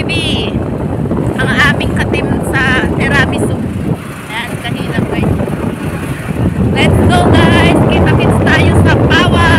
TV. Ang aming katim sa tiramisu. Ayan, kanina po. Let's go guys! Kita-kits tayo sa Pawa!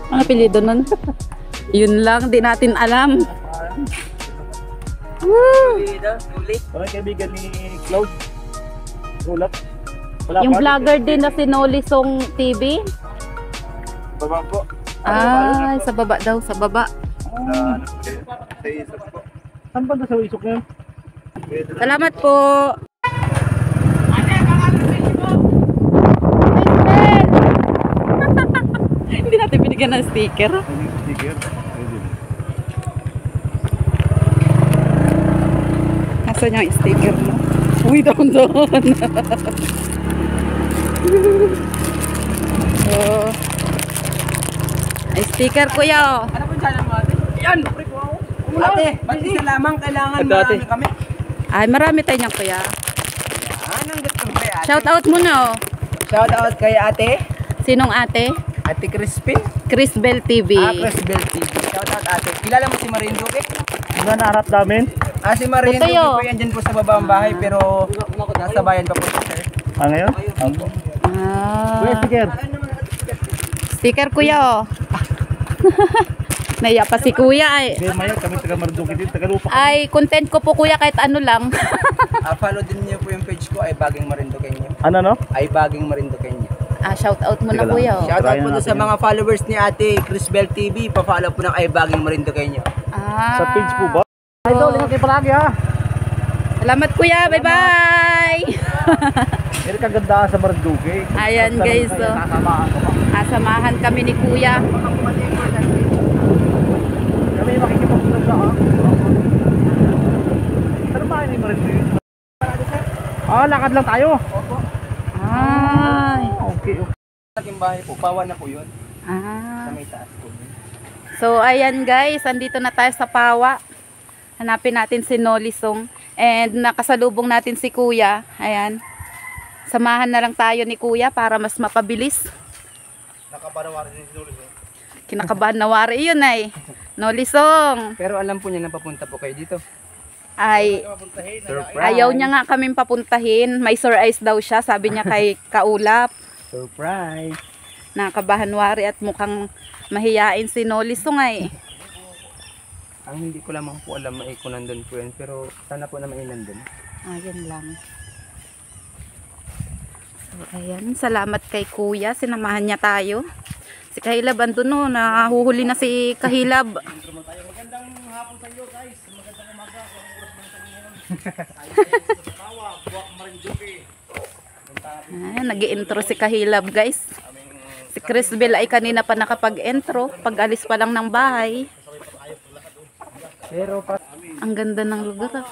Ang apelido nun? Yun lang, di natin alam. Parang kaibigan ni Cloud. Ulap. Yung vlogger din na si Noli Song TV. Baba po. Ay, sa baba daw, sa baba. Sa isok po. Saan ba sa isok na yun? Salamat po. Hindi natin binigyan ng sticker. Sticker. Nasaan yung sticker mo? Uy, doon. Oh. Ay, sticker kuya oh. Ano po channel mo ate? Yan! Ate, ba't isa lamang kailangan marami kami? Ay, marami tayo niyan kuya. Yan ang gusto mo kay ate. Shout out muna oh. Shout out kay ate. Sinong ate? Ate Crispin. Chris TV. Crisbel TV. Shout out ate. Kilala mo si Marin Duque? Ano naharap namin? Si Marin Duque Tutoy, oh. po yan dyan po sa baba ang bahay pero nasa bayan pa po siya sir. Ngayon? Ako. Kuya, Ah, sticker. sticker kuya oh. Naiya pa si kuya ay. Hindi, Maya, kami taga Marinduque din, taga Lupa. Ay, content ko po kuya kahit ano lang. Follow din niyo po yung page ko ay Baging Marin Duque niyo. Ano, no? Ay Baging Marin Duque niyo. Shout out mo na Teka lang. kuya oh. Shout out Try po na doon sa natin mga followers ni ate Crisbel TV. Pa-follow po ng ay Baging Marin Duque niyo. Ah, Sa page po ba? Idol, ingat kayo palagi ha. Salamat kuya, bye-bye. Meron kagandaan sa Marinduque. Ayan, guys, oh. Sasamahan ko pa. Samahan kami ni kuya. Kami makikipagpunod na ha. Ano ba ni Marinduque? Lakad lang tayo. Ay. Okay, okay. Aking bahay po, pawa na po yun. Ah. Sa may taas po. So, ayan guys, andito na tayo sa Pawa. Hanapin natin si Nolisong. And nakasalubong natin si Kuya. Ayan. Samahan na lang tayo ni Kuya para mas mapabilis. Nakapanawarin din si Nulis. Kinakabahan na wari yun ay. Nolisong. Pero alam po niya na papunta po kayo dito. Ay, Surprise! ayaw niya nga kaming papuntahin. May surprise daw siya. Sabi niya kay Kaulap. Surprise! Nakabahan wari at mukhang mahiyain si Nolisong ay. Ang hindi ko lamang po alam ay kung nandun po yan. Pero sana po naman yung nandun. Ayan lang. So, ayan. Salamat kay Kuya. Sinamahan niya tayo. Si Kahilab andun no. Nahuhuli na si Kahilab. Magandang hapon sa iyo guys. Magandang umaga. Ayan. Nag-i-intro si Kahilab guys. Si Crisbel ay kanina pa nakapag-intro. Pag-alis pa lang ng bahay. Pero Ang ganda ng lugar. Ah.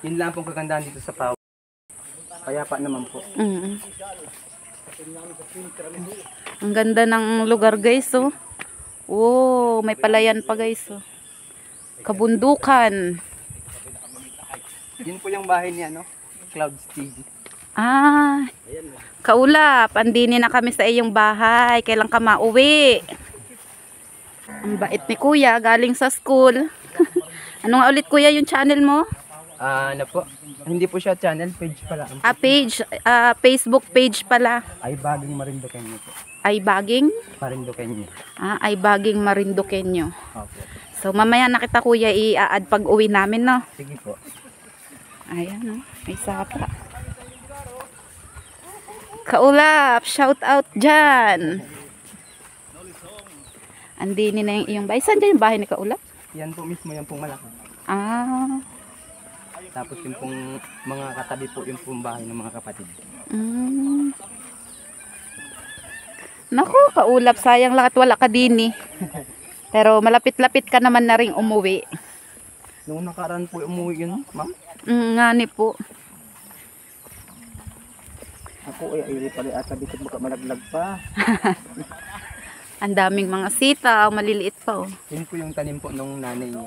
yun lang pong kagandahan dito sa Pau. Kaya pa naman po. Mm. Ang ganda ng lugar guys oh. Oh, may palayan pa guys oh. Kabundukan. Yun po yung bahay niya, no? Clouds TV. Ah, Kaulap, andini na kami sa iyong bahay. Kailan ka mauwi? Ang bait ni Kuya, galing sa school. Ano nga ulit Kuya yung channel mo? Ano po? Hindi po siya channel, page pala. Page, Facebook page pala. Ay Baging Marinduqueño po. Ay Baging? Marinduqueño. Ay Baging Marinduqueño. Opo. So mamaya na kita Kuya i-add pag uwi namin no. Sige po. Ayan oh, may sapa. Kaulap, shout out dyan. Andini na yung iyong bahay. Saan dyan yung bahay ni Kaulap? Yan po mismo, yan pong malaki. Ah, Tapos yung pong mga katabi po, yung pong bahay ng mga kapatid. mm. Naku, Kaulap, sayang lang at wala ka din eh. Pero malapit-lapit ka naman na rin umuwi. Noong nakaraan po umuwi yun, ma'am. Nga ni po. Ako ay ayun pala at sabi ko baka malaglag pa. Ang daming mga sitaw, maliliit pa oh. Yun po yung tanim po nung nanay niya.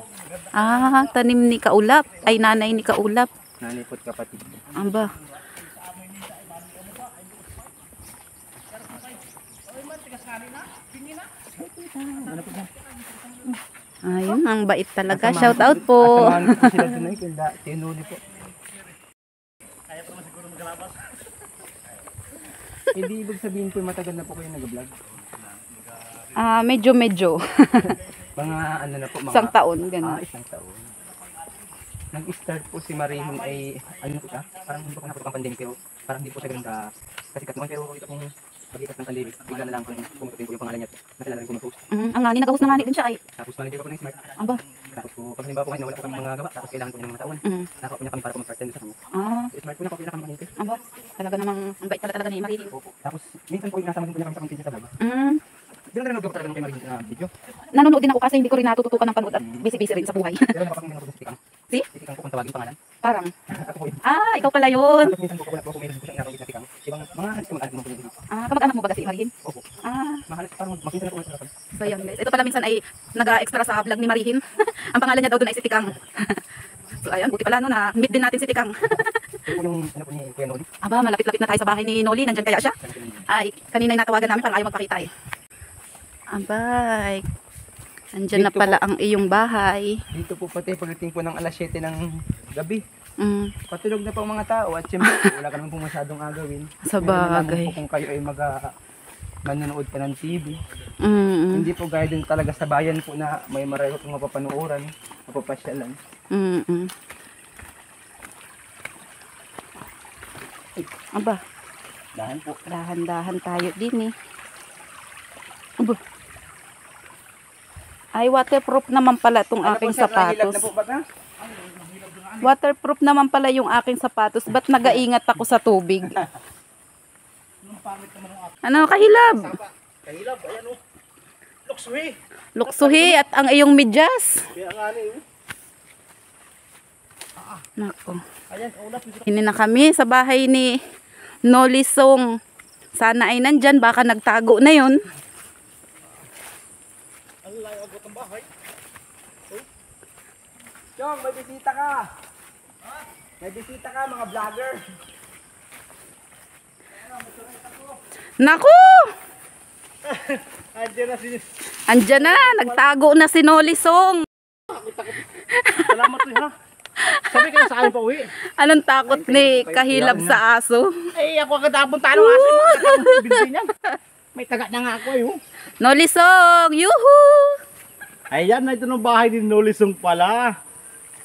Ah, tanim ni Kaulap. Ay, nanay ni Kaulap. Nanay po at kapatid. Aba. Ayun, ang bait talaga. Shout out po. Asamahan ko po sila doon ay kunda. Tinuli po. Hindi ibig sabihin po matagal na po kayo nag-vlog. Medyo. Mga ano na po, mga Isang taon, ganun. isang taon. Nag-start po si Marihin ay ano po siya, parang hindi po napunta ang pandemic pero parang hindi po siya ganda kasikat noon pero ito pong Pag-ikas ng pandemic, bigla na lang kung pumututin ko yung pangalan niya. Nakilala rin ko mag-post. Ang ngani, nag-host na ngani din siya ay. Tapos manager ko ng smart. Aba. Tapos po, pag halimbawa po ngayon nawala po kami mga gawa, tapos kailangan po niya ng mga taon. Nakapo niya kami para po mag-part-time sa kanya. So, smart po na po, kami mahinti. Aba. Talaga namang, ang bait pala talaga ni Marilyn. Tapos, minsan po yung nasama din po niya kami sa content niya sa vlog. Hindi na nanonood ko talaga ng kay Marilyn na video. Nanonood din ako kasi hindi ko rin natututukan ng panood at busy-busy rin sa buhay. Pero nakapakinggan ako sa Tikang. Si? Tikang po kung tawagin pangalan. Parang. Ako po yun. Ikaw pala yun. Tapos minsan po wala po ako meron po siya inatawag sa Tikang. Ibang mga halos ko mag-alit mo po yun. Kamag-anak mo ba si Marilyn? Opo. Ah, Mahalas parang makinsan na po sa so yan guys. Ito pala minsan ay nag-extra sa vlog ni Marihin. Ang pangalan niya daw doon ay si Tikang. So ayan, buti pala no na meet din natin si Tikang. Ito po yung ano po ni Kuya Noli. Aba, malapit-lapit na tayo sa bahay ni Noli. Nandyan kaya siya? Ay, kanina yung natawagan namin parang ayaw magpakita eh. Abay. Nandyan na Dito pala ang iyong bahay. Dito po pati pagdating po ng alas 7 ng gabi. Patulog Patulog na po ang mga tao at siyempre wala ka naman po masyadong agawin. Sa Meron na lamang bagay. po kung kayo ay manonood pa ng TV. Mm. Hindi po gaya din talaga sa bayan po na may marami pong mapapanuoran, mapapasyalan. Mm. Aba, Dahan po. dahan-dahan tayo din eh. Aba. Ay, waterproof naman pala itong aking po, sir, nahilab sapatos. na po ba ka? Waterproof naman pala yung aking sapatos. Ba't nagaingat ako sa tubig? Ano, kahilab? Kahilab, ayan o. Luxury. Luksuhi at ang iyong medyas. Kaya nga ni. Nako. Ayan, ulap. Hindi na kami sa bahay ni Nolisong. Sana ay nandyan. Baka nagtago na yun. Ang layo agot ng bahay. Chong, may bisita ka! May bisita ka mga vlogger! Naku! Andiyan na si... Andyan na. Nagtago na si Nolisong. Salamat rin ha. Sabi kayo sa akin pa uwi. Anong takot ni kahilab sa aso? Eh, ako agad apunta ng aso. Mga binti niyan. May taga na nga ako eh. Oh. Nolisong! Yuhu! Ayan, ito ng bahay ni Nolisong pala.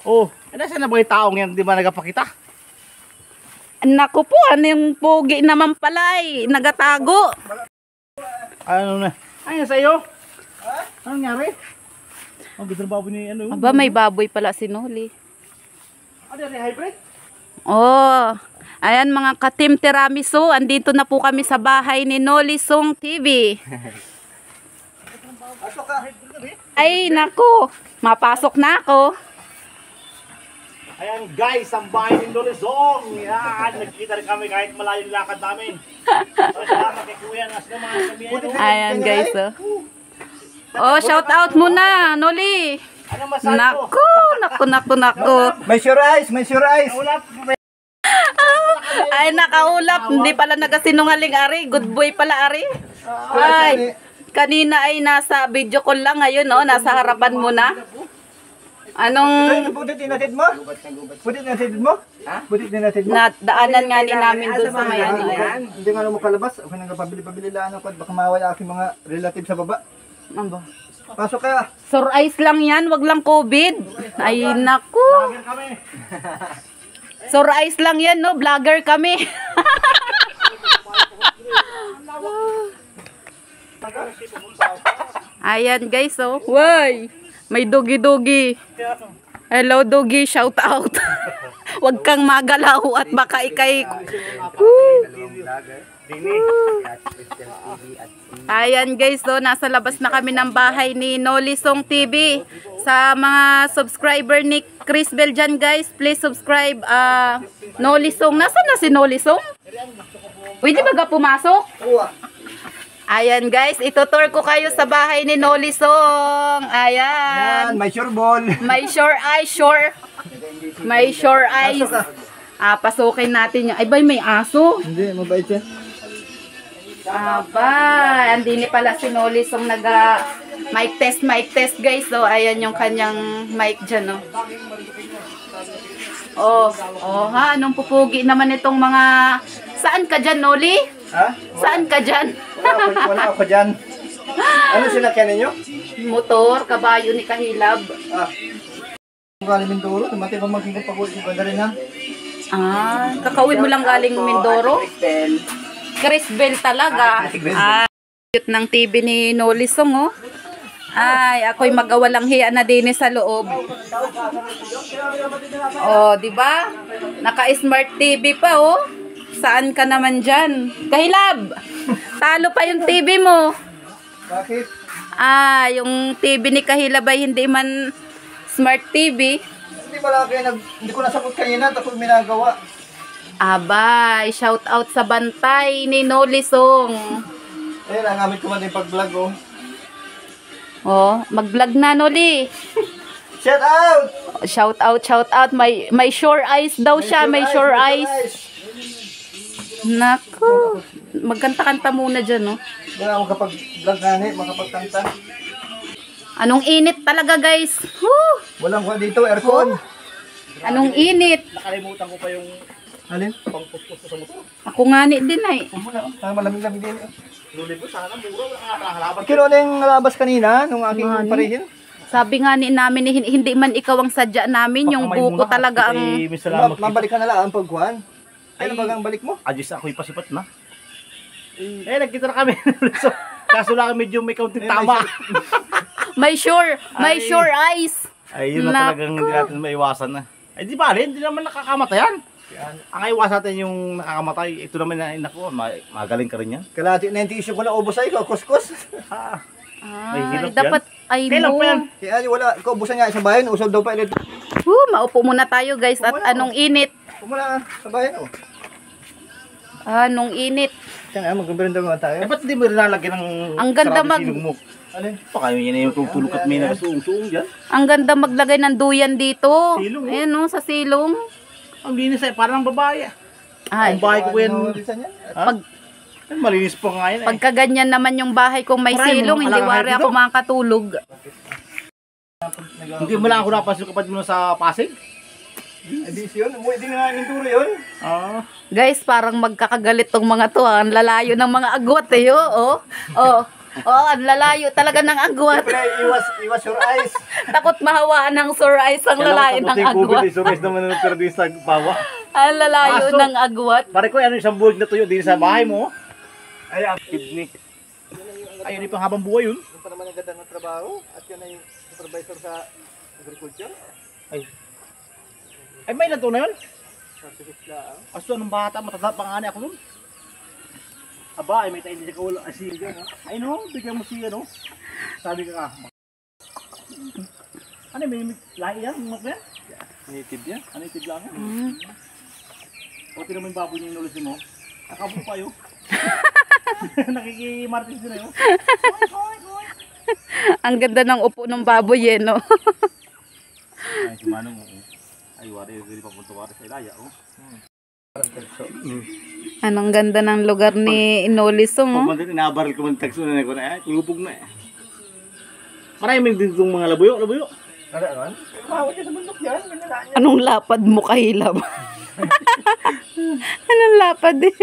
Oh, nasa na ba yung taong yan? Di ba nagapakita? Naku po, ano yung pogi naman pala eh. Nagatago. Ano na? Ayan sa'yo. Anong nangyari? Ang ganda ng baboy ni ano. Aba, may baboy pala si Noli. Ano yan? Hybrid? Oh, ayan mga ka-team tiramisu. Andito na po kami sa bahay ni Nolisong TV. Ay, naku. Mapasok na ako. Ayan guys, ang bahay ni Nolisong. Yan, nagkita rin kami kahit malayo yung lakad namin. Salamat kay Kuya. Nas naman kami. Ayan guys, oh. Oh, shout out muna, Noli. Ano masabi mo? Naku. May sure eyes! May sure eyes! Ulap. Ay, nakaulap. Hindi pala nagasinungaling, Ari. Good boy pala, Ari. Ay, kanina ay nasa video call lang. Ngayon, oh, nasa harapan mo na. Anong Budit dinatid mo? Budit dinatid mo? Ha? Budit dinatid mo? daanan nga din namin doon sa may ano. Ayan. Hindi nga mo kalabas. Okay nang pabili-pabili lang ako. Baka mawala aking mga relative sa baba. Ano ba? Pasok kaya. Sore eyes lang yan, wag lang COVID. Ay, naku. Vlogger kami. Sore eyes lang yan, no? Vlogger kami. Ayan, guys, oh. Way! May dogi-dogi. Hello, dogi. Shout out. Wag kang magalaw at baka ikay... Ayan guys, so nasa labas na kami ng bahay ni Nolisong TV. Sa mga subscriber ni Chris Bell dyan guys, please subscribe Nolisong. Nasaan na si Nolisong? Pwede ba ga pumasok? Ayan guys, itutour ko kayo sa bahay ni Nolisong. Ayan. May sure ball. May sure eyes, sure. May sure eyes. Pasukin natin yung... Ay ba, may aso? Hindi, mabait siya. Aba, andini pala si Nolisong mic test guys. So, ayan yung kanyang mic dyan, no. Oh, ha, anong pupugi naman itong mga... Saan ka dyan, Noli? Ha? Saan ka dyan? Wala ako dyan. Ano sinakyan ninyo? Motor, kabayo ni Kahilab. Galing Mindoro, tumatay pa maging pag-uwi ko rin ha. Kakauwi mo lang galing Mindoro? Chris Bell talaga. Cute ng TV ni Nolisong, oh. Ay, ako'y magawalang hiya na din sa loob. Oh, di ba? Naka-smart TV pa, oh. Saan ka naman dyan? Kahilab! Talo pa yung TV mo. Bakit? Ah, yung TV ni Kahilab ay hindi man smart TV. Hindi pala kayo hindi ko nasagot kanina, tapos minagawa. Abay, shout out sa bantay ni Nolisong. Ayun, nagamit ko man yung pag-vlog, oh. Oh, mag-vlog na, Noli. Shout out! Shout out, shout out. May sure eyes daw siya, may sure eyes. Naku, magkanta-kanta muna dyan, no? Wala akong kapag-vlog nga, makapagkanta. Anong init talaga, guys. Woo! Walang kuha dito, aircon. Anong init. Nakalimutan ko pa yung Alin? pangpustos sa motor. Ako nga ni din ay. Muna, malamig-lamig din. Luli po, sana mura. Wala nga halaban. Kino na yung labas kanina, nung aking Ano? parihin. Sabi nga ni namin, hindi man ikaw ang sadya namin, yung buko talaga ang... Mabalik ka na lang ang pagkuhan. Ano ba ang balik mo? Adjust ako ipasipat na. Nagkita na kami. So, kaso lang medyo may kaunting tama. May sure eyes. Ay, yun na talagang hindi natin maiwasan na. Ay, di ba, hindi naman nakakamatay. Ang iwas natin yung nakakamatay. Ito naman na inako, magaling ka rin yan. Kalati na yung tissue ko na ubos ay ko, kuskus. May hirap Dapat ay Kailan mo. pa yan? Kaya wala, ko ubusan niya sa bayan, usod daw pa ulit. Maupo muna tayo, guys, at anong init. Kumula sa bayan, oh. Anong init. Kaya nga, magkabirin daw tayo. Ba't hindi mo rin nalagyan ng Ang ganda sarado silong mo? Alin? Baka yun na yung tutulog at may nakasuong-suong dyan. Ang ganda maglagay ng duyan dito. Silong, oh. Ayan, no, sa silong. Ang linis ay parang babae. Ay, Ang bahay ko yan. pag Ay, malinis pa nga yan. pagka ganyan naman yung bahay kong may Maraming silong, mga hindi kalakahit wari dito. ako makakatulog. Hindi mo lang ako napansin kapatid mo sa Pasig? Edisyon, umuwi din nga yung turo yun. Guys, parang magkakagalit tong mga to. Ang lalayo ng mga agwat eh. Ang lalayo talaga ng agwat. Siyempre, iwas your eyes. Takot mahawaan ng sore eyes ang lalayo ng agwat. Sumis naman ng perdi sa bawa. Ang lalayo Aso. ng agwat. Pare ko, ano isang buwag na tuyo din sa bahay mo? Ay, kidney. Ay, yun yung panghabang buhay yun. Yung pa naman ang ganda ng trabaho at yun ay supervisor sa agriculture. Ay, may ilan to na yun? Certificate lang. Aso, anong bata, matanda pa nga ako nun. Aba, ay may tayo hindi ka wala. Ay, sige, no? Ay, no, bigyan mo siya, no? Sabi ka ka. Ano, may lahi yan? Mga yan? Native yan? Native lang yan? O, tinan mo yung baboy niya inulis mo. Nakabong pa yun. Nakikimartis din na yun. Ang ganda ng upo ng baboy eh, no? Ay, si Manong, ay, wari, hindi pa punto wari sa ilaya, oh. Anong ganda ng lugar ni Inolisong, oh. Pag inabaril ko man tagso na ko na, kulupog na eh. Maraming din itong mga labuyo. Ano? Mahawag niya sa bundok yan. Anong lapad mo, Kahilab? Anong lapad eh?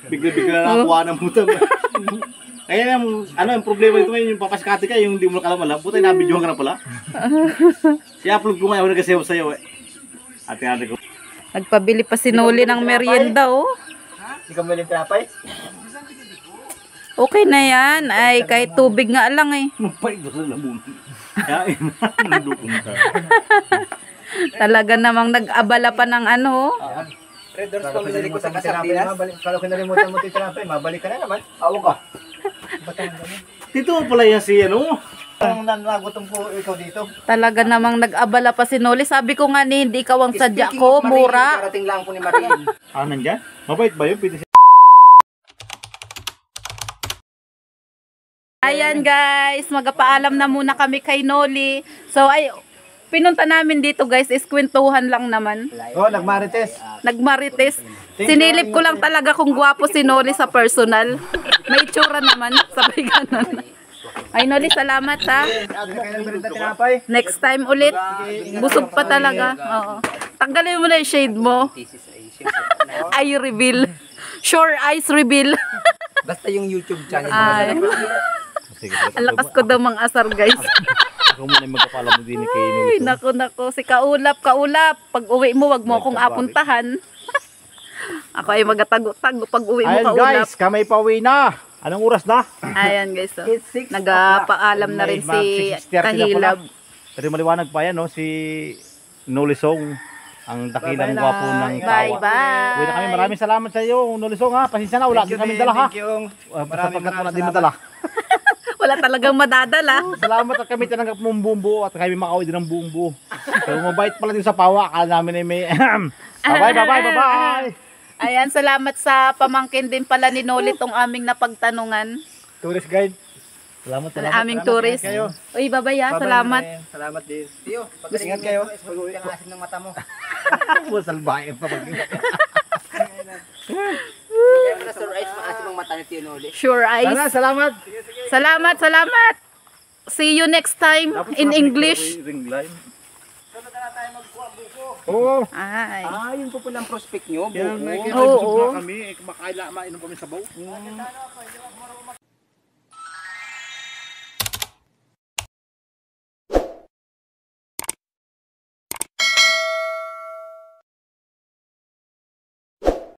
Bigla-bigla na nakuha ng puta. Kaya ang problema nito ngayon, yung papaskati ka, yung hindi mo nakalamala, puta, nabidyohan ka na pala. I-upload ko ngayon, nagkasayaw sa'yo eh. Ate ko. Nagpabili pa si Noli ng merienda, oh. Hindi ka maling trapay? Okay na yan. Ay, kahit tubig nga lang eh. Mapay ko sa labon. Kaya, nandukong ka. Talaga namang nag-abala pa ng ano, oh. Red Doors pang binili ko sa Kasardinas. Kala ko nalimutan mo ito yung trapay, mabalik ka na naman. Awag ka. Dito pala yan si ano. Ang nanagutom ko ikaw dito. Talaga namang nag-abala pa si Noli. Sabi ko nga ni, hindi ikaw ang sadya ko, mura. Karating lang po ni Marin. Nandyan? Mabait ba yun? Pwede Ayan guys, magpaalam na muna kami kay Noli. So ay, pinunta namin dito guys, is kwentuhan lang naman. Oh, nagmarites. Nagmarites. Sinilip ko lang talaga kung gwapo si Noli sa personal. May itsura naman, sabay ganon. Ay Noli, salamat ha. Next time ulit. Busog pa talaga. Oo. Tanggalin mo na yung shade mo. Eye reveal. Sure eyes reveal. Basta yung YouTube channel. Ay. Ang lakas ko daw mang asar guys. Ako muna yung magkapala mo din kay Ay, nako. Si Kaulap. Pag uwi mo, wag mo akong apuntahan. Ako ay magatago-tago pag uwi mo Ayan kaulap. guys, kami pauwi na. Anong oras na? Ayan guys. Oh. It's 6 Nagpaalam na rin si Kahilab. Pero maliwanag pa yan, no? Si Nolisong, ang dakilang gwapo ng tawa. Bye-bye. Uwi na kami. Maraming salamat sa iyo, Nolisong, ha. Pasensya na, wala din kami dala, ha. Sapagkat wala din madala. Wala talagang madadala. Salamat at kami tinanggap mong buong buo at kami makauwi din ng buong buo. So, mabait pala din sa pawa. Akala namin ay may... Bye-bye. Ayan, salamat sa pamangkin din pala ni Noli tong aming napagtanungan. Tourist guide. Salamat. Aming tourist. Kayo. Uy, babay ha. Salamat. Salamat din. Tiyo, pag-ingat kayo. Pag-uwi ng asim ng mata mo. Salbahin pa pag Kaya mo na Sir Ice, maasim ang mata ni Tiyo Noli. Sure eyes. Salamat. Salamat. See you next time in English. Oo. Ay. Yun po pala ang prospect nyo. Yan, Buo. may Oo. kami. Kumakain na, mainom kami sabaw.